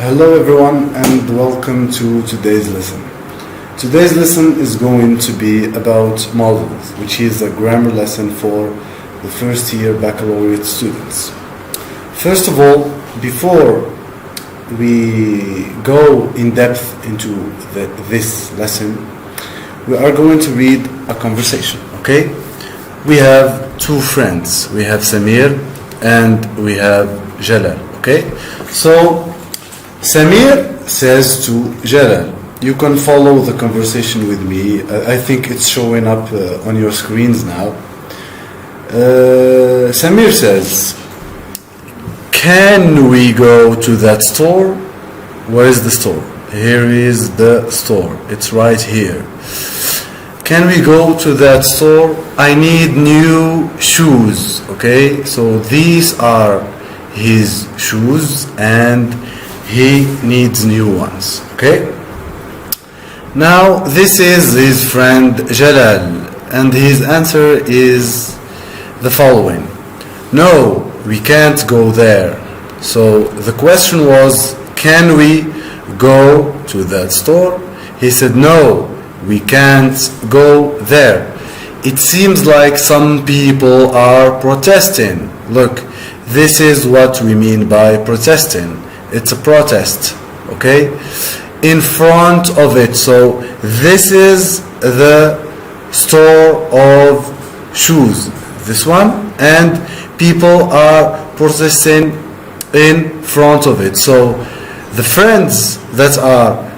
Hello everyone and welcome to today's lesson. Today's lesson is going to be about modals, which is a grammar lesson for the first year baccalaureate students. First of all, before we go in depth into this lesson, we are going to read a conversation, okay? We have two friends. We have Samir and we have Jalal, okay? So Samir says to Jalal, you can follow the conversation with me. I think it's showing up on your screens now. Samir says, can we go to that store? Where is the store? Here is the store. It's right here. Can we go to that store? I need new shoes. Okay, so these are his shoes and he needs new ones. Okay, now this is his friend Jalal and his answer is the following: no, we can't go there. So the question was, can we go to that store? He said, no, we can't go there. It seems like some people are protesting. Look, this is what we mean by protesting. It's a protest, okay? In front of it. So this is the store of shoes, this one, and people are protesting in front of it. So the friends that are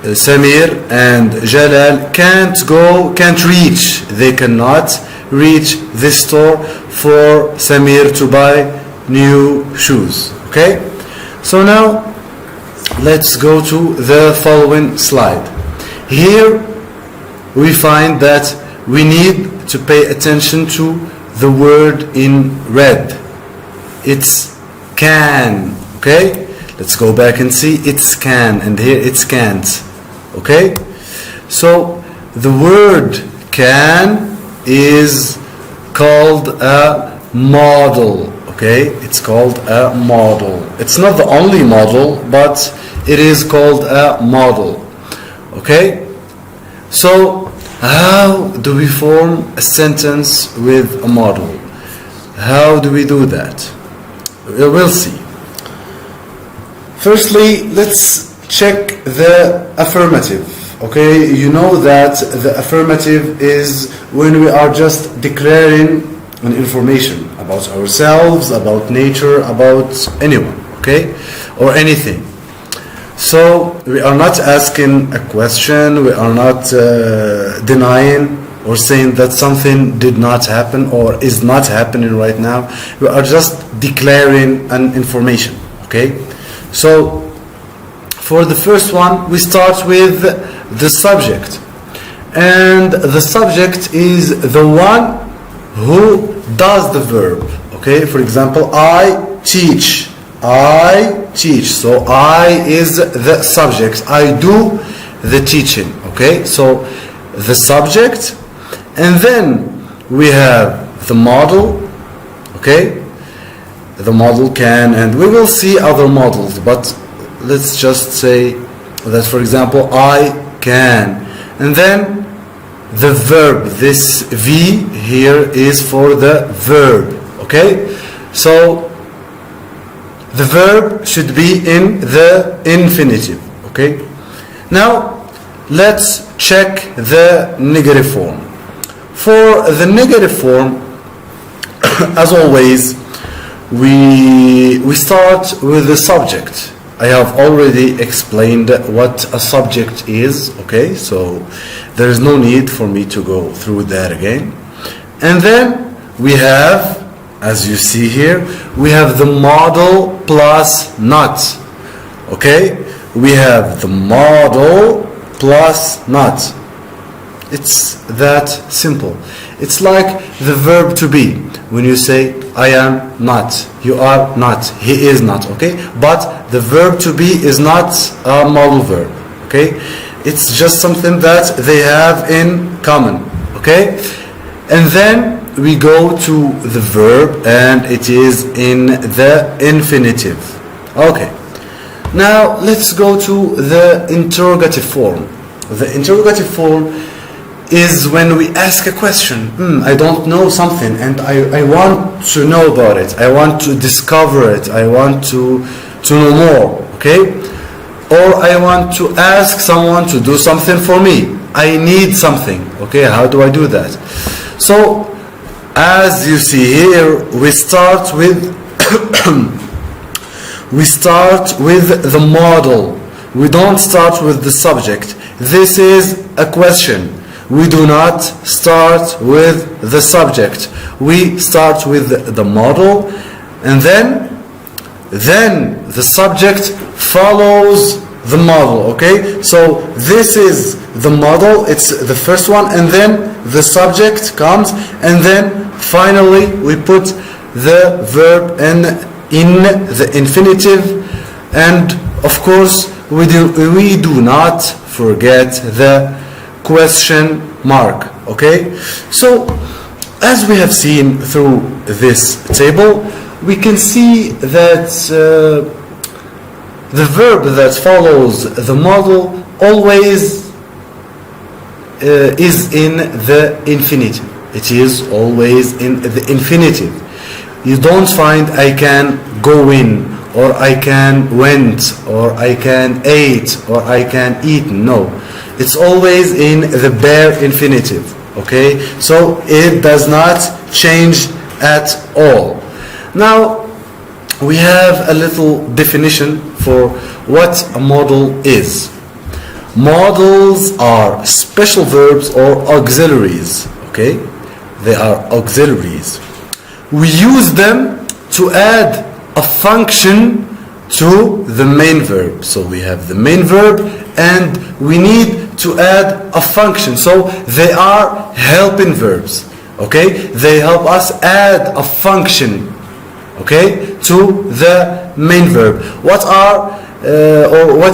Samir and Jalal can't reach. They cannot reach this store for Samir to buy new shoes. Okay? So now let's go to the following slide. Here we find that we need to pay attention to the word in red. It's can. Okay? Let's go back and see. It's can, and here it's can't. Okay? So the word can is called a modal. Okay? It's called a modal. It's not the only modal, but it is called a modal. Okay? So how do we form a sentence with a modal? How do we do that? We'll see. Firstly, let's check the affirmative. Okay, you know that the affirmative is when we are just declaring an information about ourselves, about nature, about anyone, okay, or anything. So we are not asking a question, we are not denying or saying that something did not happen or is not happening right now. We are just declaring an information, okay? So for the first one, we start with the subject. And the subject is the one who does the verb. Okay, for example, I teach. I teach. So I is the subject. I do the teaching. Okay, so the subject. And then we have the modal. Okay, the modal can, and we will see other modals, but let's just say that, for example, I can. And then the verb, this V here is for the verb, okay? So the verb should be in the infinitive, okay? Now let's check the negative form. For the negative form, as always, we start with the subject. I have already explained what a subject is, okay? So there is no need for me to go through that again. And then we have, as you see here, we have the modal plus not, okay? We have the modal plus not. It's that simple. It's like the verb to be. When you say, I am not, you are not, he is not, okay? But the verb to be is not a modal verb, okay? It's just something that they have in common, okay? And then we go to the verb and it is in the infinitive. Okay, Now let's go to the interrogative form. The interrogative form is when we ask a question. I don't know something and I want to know about it. I want to discover it. I want to know more. Okay? Or I want to ask someone to do something for me. I need something. Okay? How do I do that? So, as you see here, we start with the model. We don't start with the subject. This is a question. We do not start with the subject. We start with the model, and then the subject follows the model. Okay, so this is the model, it's the first one, and then the subject comes, and then finally we put the verb in the infinitive, and of course we do not forget the question mark. Okay, so as we have seen through this table, we can see that the verb that follows the model always is in the infinitive. It is always in the infinitive. You don't find I can go in, or I can went, or I can ate, or I can eat. No, it's always in the bare infinitive. Okay, so it does not change at all. Now we have a little definition for what a model is. Modals are special verbs or auxiliaries. Okay, they are auxiliaries. We use them to add a function to the main verb. So we have the main verb and we need to add a function. So they are helping verbs. Okay, they help us add a function, okay, to the main verb. What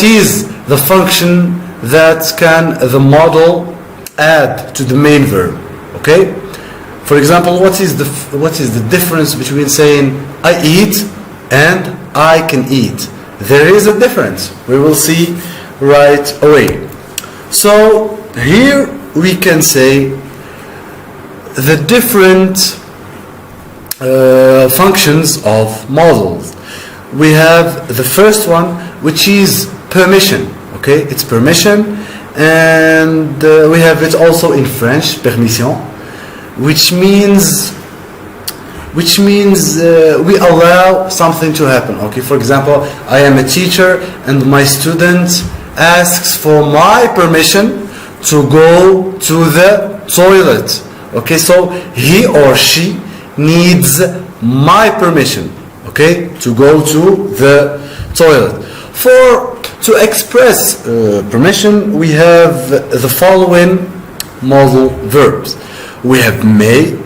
is the function that can the model add to the main verb? Okay, for example, what is the difference between saying I eat and I can eat? There is a difference. We will see right away. So here we can say the different functions of models. We have the first one, which is permission. Okay, it's permission, and we have it also in French, permission, which means we allow something to happen. Okay, for example, I am a teacher and my student asks for my permission to go to the toilet. Okay, so he or she needs my permission, okay, to go to the toilet. To express permission, we have the following modal verbs. We have may,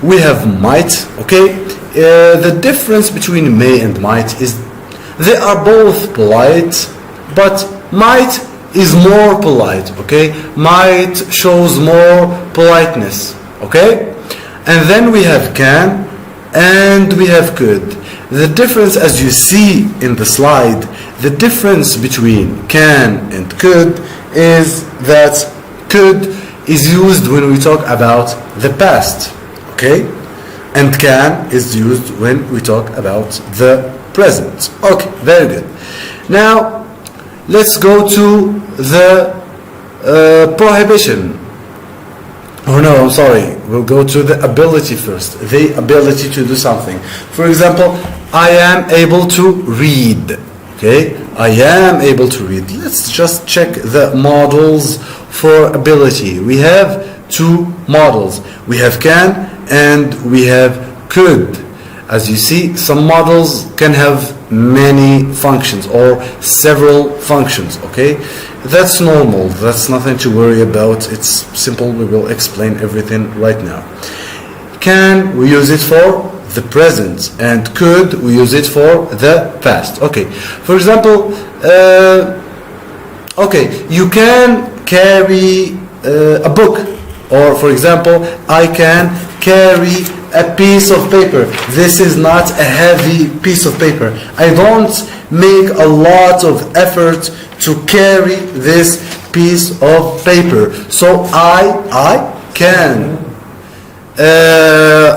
we have might. Okay, the difference between may and might is they are both polite, but might is more polite. Okay, might shows more politeness. Okay, and then we have can and we have could. The difference, as you see in the slide, the difference between can and could is that could is used when we talk about the past, okay? And can is used when we talk about the present. Okay, very good. Now, let's go to the prohibition. Oh no, I'm sorry. We'll go to the ability first. The ability to do something. For example, I am able to read. Okay, I am able to read. Let's just check the models for ability. We have two models. We have can and we have could. As you see, some models can have many functions or several functions. Okay, that's normal. That's nothing to worry about. It's simple. We will explain everything right now. Can, we use it for the present, and could, we use it for the past. Okay, for example, okay, you can carry a book, or for example, I can carry a piece of paper. This is not a heavy piece of paper. I don't make a lot of effort to carry this piece of paper. So I can.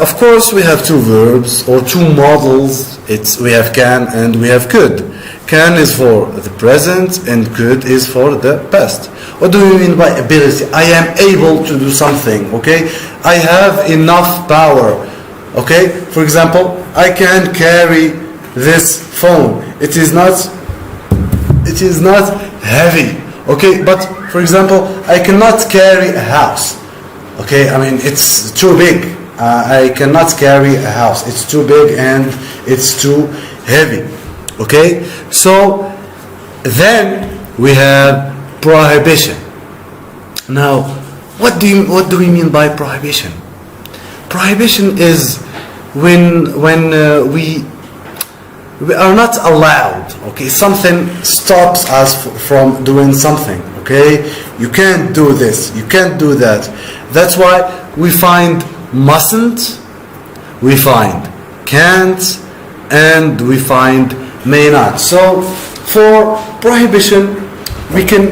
Of course, we have two verbs or two models. We have can and we have could. Can is for the present and could is for the past. What do you mean by ability? I am able to do something, okay? I have enough power, okay? For example, I can carry this phone. It is not heavy, okay? But for example, I cannot carry a house, okay? I mean, it's too big. I cannot carry a house. It's too big and it's too heavy. Okay, so then we have prohibition. Now, what do we mean by prohibition? Prohibition is when we are not allowed. Okay, something stops us from doing something. Okay, you can't do this. You can't do that. That's why we find mustn't, we find can't, and we find may not. So for prohibition, we can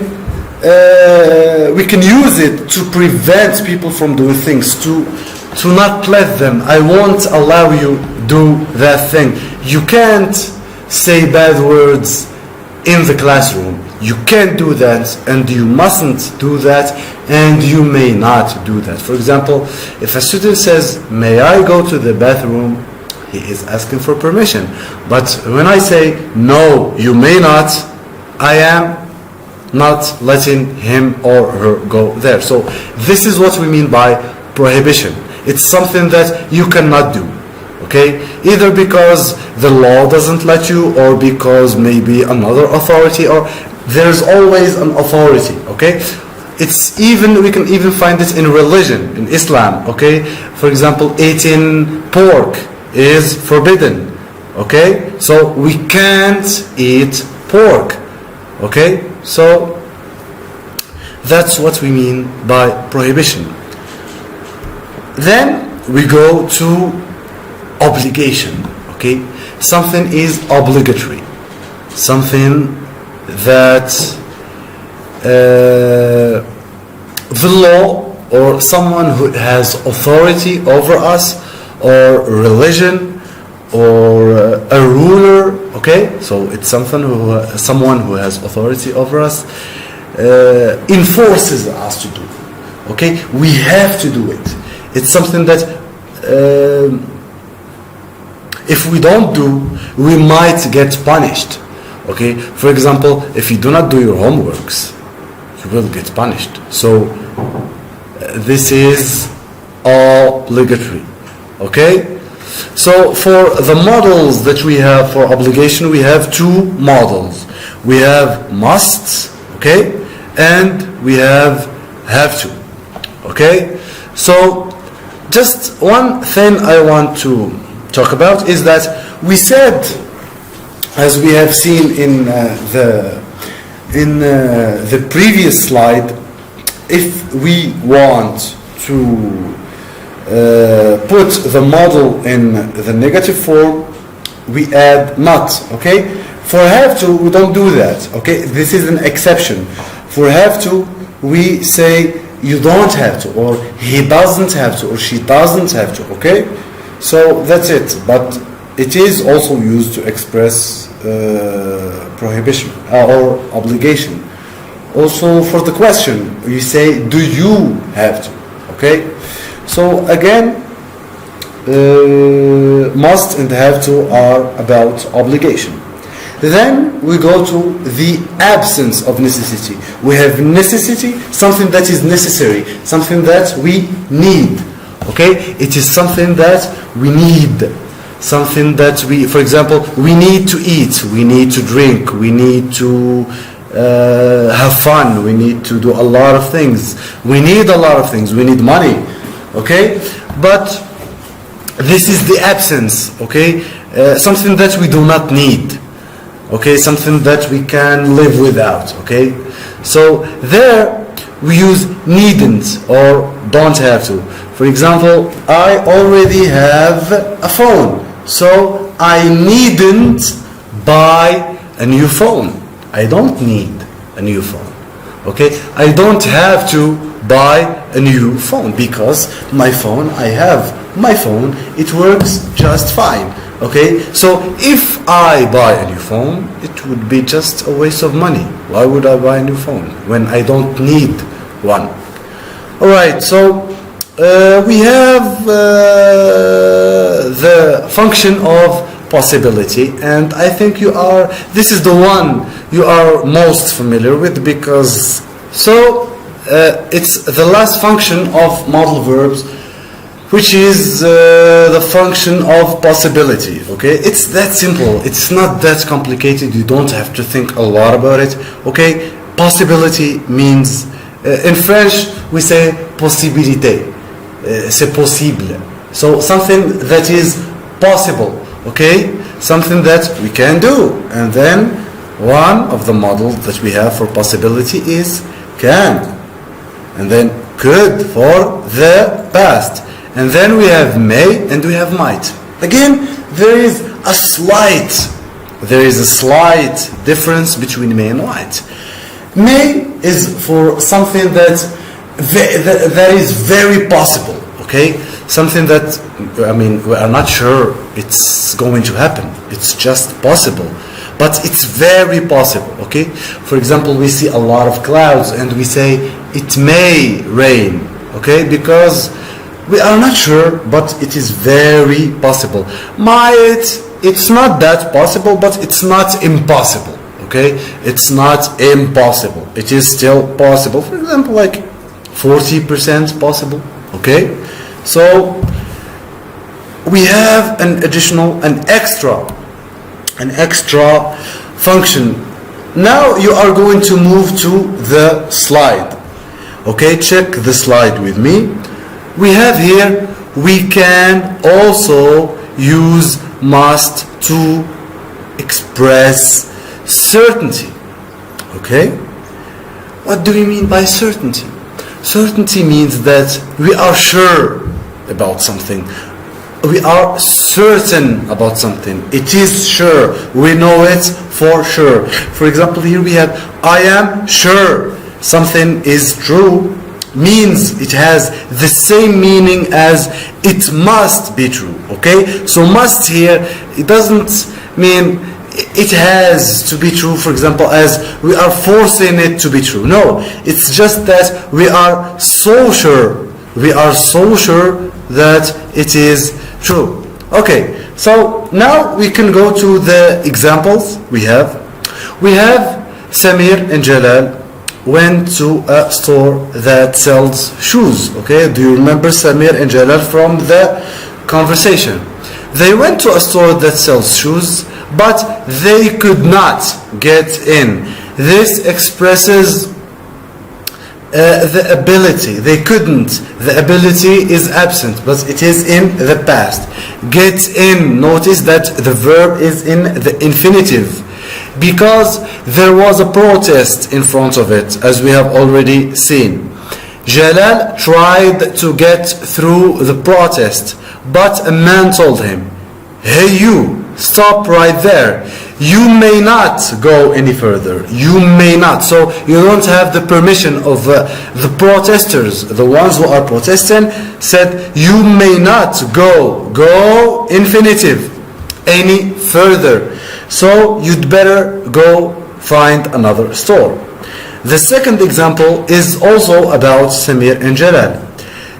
use it to prevent people from doing things, to not let them. I won't allow you do that thing. You can't say bad words in the classroom. You can't do that, and you mustn't do that, and you may not do that. For example, if a student says, "May I go to the bathroom?" he is asking for permission. But when I say, "No, you may not," I am not letting him or her go there. So this is what we mean by prohibition. It's something that you cannot do. Okay? Either because the law doesn't let you, or because maybe another authority, or there's always an authority. Okay? We can even find it in religion, in Islam. Okay? For example, eating pork is forbidden. Okay, so we can't eat pork. Okay, so that's what we mean by prohibition. Then we go to obligation. Okay, something is obligatory, something that the law or someone who has authority over us, or religion, or a ruler. Okay, so it's someone who has authority over us, enforces us to do. Okay, we have to do it. It's something that if we don't do, we might get punished. Okay, for example, if you do not do your homeworks, you will get punished. So this is obligatory. Okay, so for the models that we have for obligation, we have two models. We have must, okay, and we have to. Okay, so just one thing I want to talk about is that we said, as we have seen in the previous slide, if we want to put the model in the negative form, we add not. Okay, for have to, we don't do that. Okay, this is an exception. For have to, we say you don't have to, or he doesn't have to, or she doesn't have to. Okay, so that's it. But it is also used to express prohibition or obligation. Also for the question, you say, do you have to? Okay, so again, must and have to are about obligation. Then we go to the absence of necessity. We have necessity, something that is necessary, something that we need. Okay, it is something that we need, something that we, for example, we need to eat, we need to drink, we need to have fun, we need to do a lot of things, we need a lot of things, we need money. Okay, but this is the absence. Okay, something that we do not need. Okay, something that we can live without. Okay, so there we use needn't or don't have to. For example, I already have a phone, so I needn't buy a new phone. I don't need a new phone. Okay, I don't have to buy a new phone because my phone, I have my phone, it works just fine. Okay, so if I buy a new phone, it would be just a waste of money. Why would I buy a new phone when I don't need one? Alright, so we have the function of possibility, and I think this is the one you are most familiar with, because it's the last function of modal verbs, which is the function of possibility. Okay, it's that simple, it's not that complicated, you don't have to think a lot about it. Okay, possibility means in French we say possibilité, c'est possible, so something that is possible. Okay, something that we can do. And then one of the models that we have for possibility is can, and then could for the past, and then we have may and we have might. Again, there is a slight difference between may and might. May is for something that is very possible. Okay, something that, I mean, we are not sure it's going to happen, it's just possible, but it's very possible. Okay, for example, we see a lot of clouds and we say it may rain. Okay, because we are not sure, but it is very possible. Might, it's not that possible, but it's not impossible. Okay, it's not impossible, it is still possible. For example, like 40% possible. Okay, so we have an extra function. Now you are going to move to the slide. Okay, check the slide with me. We have here, we can also use must to express certainty. Okay, what do we mean by certainty? Certainty means that we are sure about something. We are certain about something. It is sure. We know it for sure. For example, here we have I am sure something is true, means it has the same meaning as it must be true. Okay? So must here, it doesn't mean it has to be true, for example, as we are forcing it to be true. No, it's just that we are so sure that it is true. Okay, so now we can go to the examples we have. We have Samir and Jalal went to a store that sells shoes. Okay, do you remember Samir and Jalal from the conversation? They went to a store that sells shoes, but they could not get in. This expresses the ability. They couldn't. The ability is absent, but it is in the past. Get in. Notice that the verb is in the infinitive, because there was a protest in front of it, as we have already seen. Jalal tried to get through the protest, but a man told him, "Hey you, stop right there. You may not go any further. You may not." So you don't have the permission of the protesters. The ones who are protesting said, "You may not go infinitive any further. So you'd better go find another store." The second example is also about Samir and Jalal.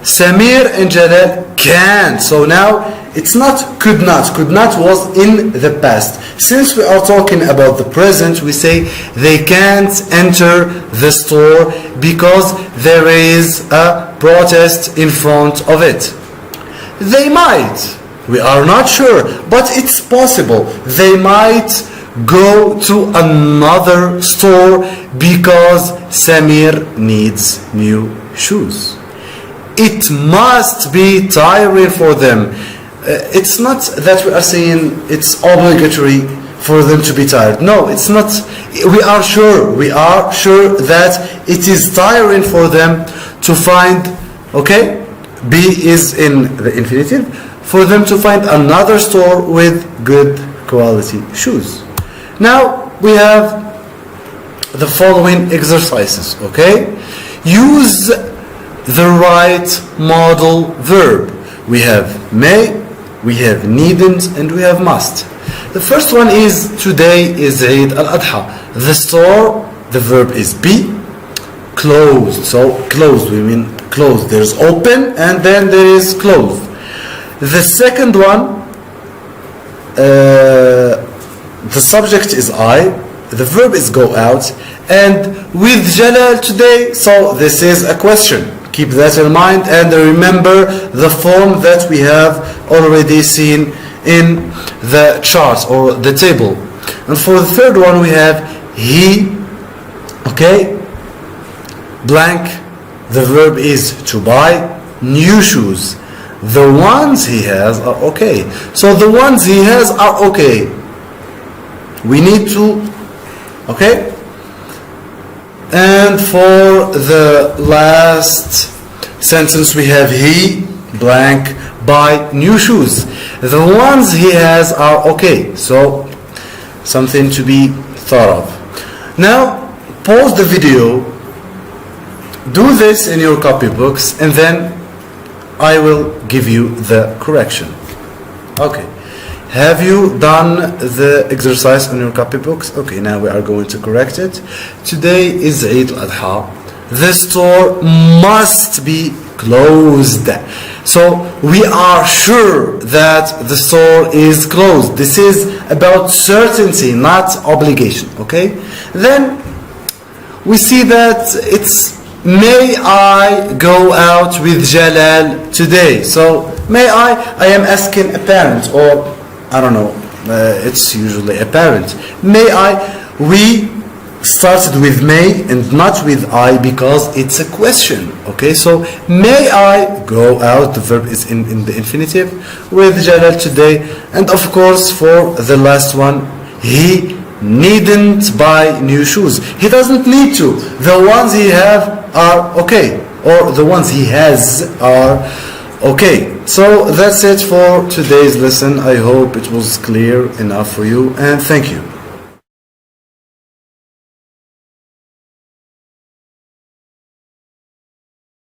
Samir and Jalal can't. So now it's not could not. Could not was in the past. Since we are talking about the present, we say they can't enter the store because there is a protest in front of it. They might. We are not sure, but it's possible. They might go to another store because Samir needs new shoes. It must be tiring for them. It's not that we are saying it's obligatory for them to be tired. No, it's not. We are sure that it is tiring for them to find, okay, B is in the infinitive, for them to find another store with good quality shoes. Now we have the following exercises, okay? Use the right modal verb. We have may, we have needn't, and we have must. The first one is today is Eid al-Adha. The store, the verb is be. Closed, so closed, we mean closed. There's open and then there is closed. The second one, the subject is I, the verb is go out, and with Jalal today, so this is a question. Keep that in mind and remember the form that we have already seen in the chart or the table. And for the third one we have he, okay, blank, the verb is to buy new shoes. The ones he has are okay. So the ones he has are okay. We need to, okay? And for the last sentence we have he, blank, buy new shoes. The ones he has are okay. So something to be thought of. Now pause the video, do this in your copybooks, and then I will give you the correction. Okay. Have you done the exercise on your copybooks? Okay, now we are going to correct it. Today is Eid al-Adha. The store must be closed. So we are sure that the store is closed. This is about certainty, not obligation. Okay? Then we see that it's may I go out with Jalal today? So may I am asking a parent, or I don't know, it's usually a parent. May I, we started with may and not with I because it's a question. Okay, so may I go out, the verb is in the infinitive, with Jalal today. And of course for the last one, he needn't buy new shoes. He doesn't need to. The ones he have are okay, or the ones he has are okay. So that's it for today's lesson. I hope it was clear enough for you, and thank you.